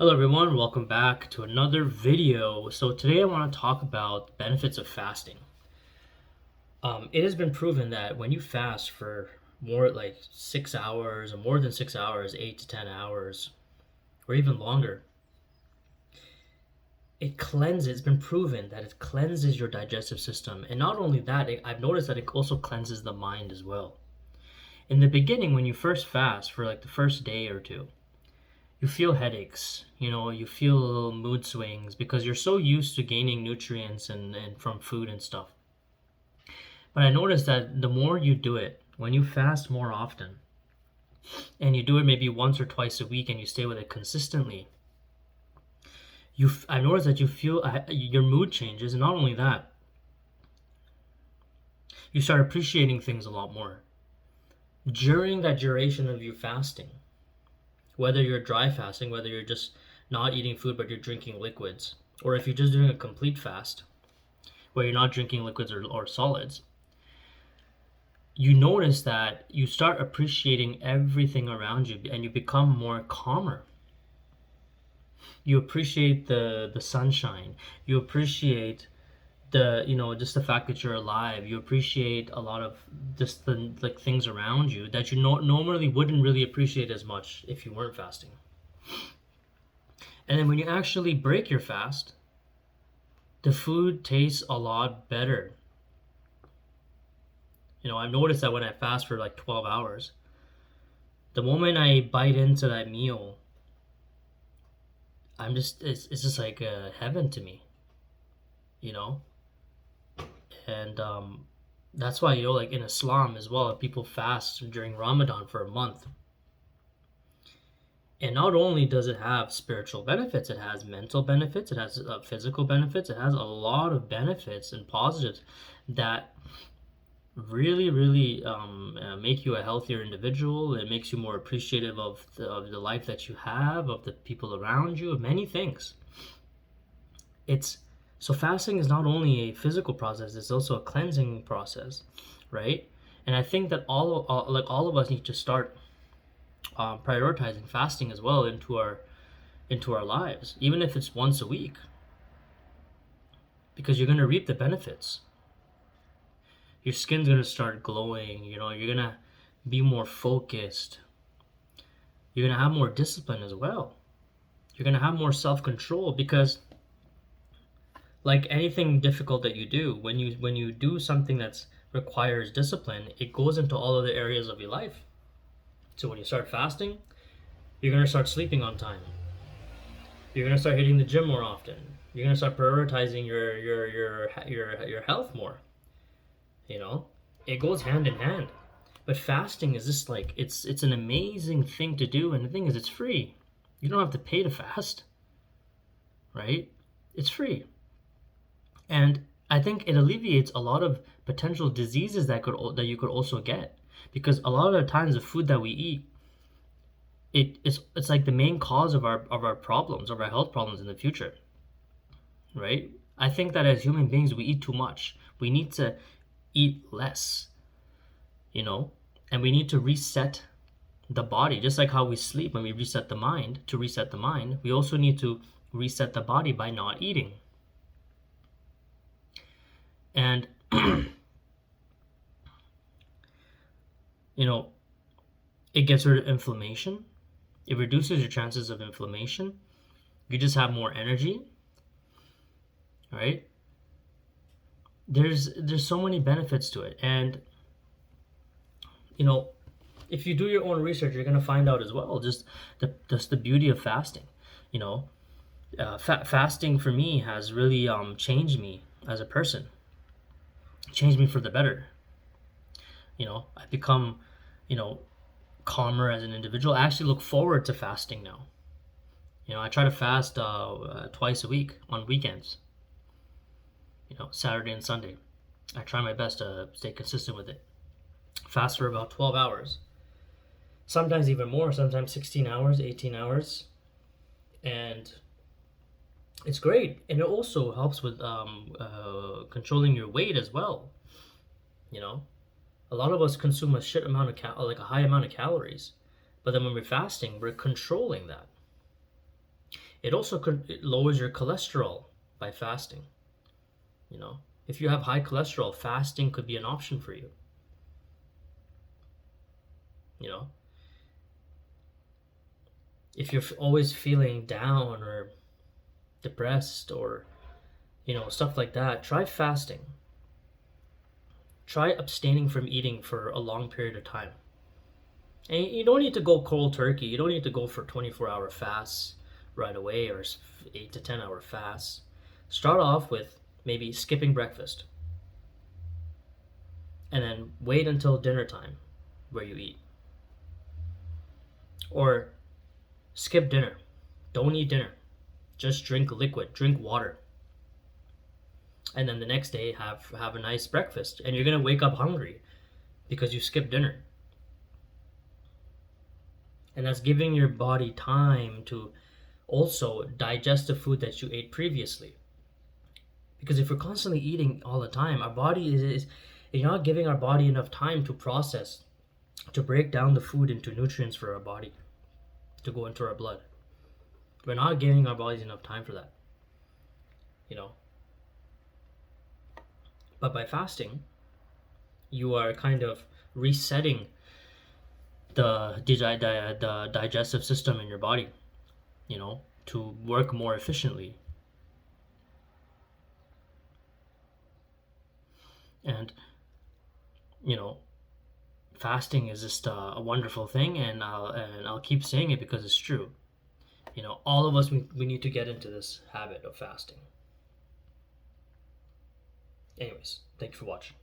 Hello everyone, welcome back to another video. So today I want to talk about benefits of fasting. It has been proven that when you fast for more like 6 hours or more than 6 hours, 8 to 10 hours, or even longer, it's been proven that it cleanses your digestive system. And not only that, I've noticed that it also cleanses the mind as well. In the beginning, when you first fast for like the first day or two, you feel headaches, you feel little mood swings because you're so used to gaining nutrients and from food and stuff. But I noticed that the more you do it, when you fast more often, and you do it maybe once or twice a week and you stay with it consistently, I noticed that you feel your mood changes, and not only that, you start appreciating things a lot more. During that duration of you fasting, whether you're dry fasting, whether you're just not eating food but you're drinking liquids, or if you're just doing a complete fast where you're not drinking liquids or solids, you notice that you start appreciating everything around you and you become more calmer. You appreciate the sunshine. You appreciate just the fact that you're alive. You appreciate a lot of just the like things around you that you normally wouldn't really appreciate as much if you weren't fasting. And then when you actually break your fast, the food tastes a lot better. I've noticed that when I fast for like 12 hours, the moment I bite into that meal, it's just like heaven to me, you know? And that's why, like in Islam as well, people fast during Ramadan for a month. And not only does it have spiritual benefits, it has mental benefits, it has physical benefits, it has a lot of benefits and positives that really, really make you a healthier individual. It makes you more appreciative of the life that you have, of the people around you, of many things. It's so fasting is not only a physical process; it's also a cleansing process, right? And I think that all of us need to start prioritizing fasting as well into our lives, even if it's once a week, because you're going to reap the benefits. Your skin's going to start glowing. You're going to be more focused. You're going to have more discipline as well. You're going to have more self-control because like anything difficult that you do, when you do something that requires discipline, it goes into all other areas of your life. So when you start fasting, you're going to start sleeping on time. You're going to start hitting the gym more often. You're going to start prioritizing your health more. You know, it goes hand in hand. But fasting is just like it's an amazing thing to do, and the thing is, it's free. You don't have to pay to fast, right? It's free, and I think it alleviates a lot of potential diseases that you could also get, because a lot of the times the food that we eat, it's like the main cause of our problems, of our health problems in the future, right? I think that as human beings, we eat too much. We need to eat less, you know, and we need to reset the body, just like how we sleep. When we reset the mind, to reset the mind, we also need to reset the body by not eating. And you know, it gets rid of inflammation. It reduces your chances of inflammation. You just have more energy, right? There's so many benefits to it, and you know, if you do your own research, you're gonna find out as well. Just the beauty of fasting. You know, fasting for me has really changed me as a person. Changed me for the better. I've become, you know, calmer as an individual. I actually look forward to fasting now. I try to fast twice a week on weekends. Saturday and Sunday. I try my best to stay consistent with it. Fast for about 12 hours. Sometimes even more, sometimes 16 hours, 18 hours. And it's great. And it also helps with controlling your weight as well. A lot of us consume a shit amount of a high amount of calories. But then when we're fasting, we're controlling that. It lowers your cholesterol by fasting. You know, if you have high cholesterol, fasting could be an option for you. You know, if you're always feeling down or depressed or, stuff like that, try fasting. Try abstaining from eating for a long period of time. And you don't need to go cold turkey. You don't need to go for 24-hour fasts right away or 8 to 10-hour fasts. Start off with maybe skipping breakfast. And then wait until dinner time where you eat. Or skip dinner. Don't eat dinner. Just drink liquid, drink water. And then the next day have a nice breakfast. And you're going to wake up hungry because you skipped dinner. And that's giving your body time to also digest the food that you ate previously. Because if we're constantly eating all the time, our body is you're not giving our body enough time to process, to break down the food into nutrients for our body, to go into our blood. We're not giving our bodies enough time for that. But by fasting, you are kind of resetting the digestive system in your body, to work more efficiently. And, fasting is just a wonderful thing, and I'll keep saying it because it's true. All of us, we need to get into this habit of fasting. Anyways, thank you for watching.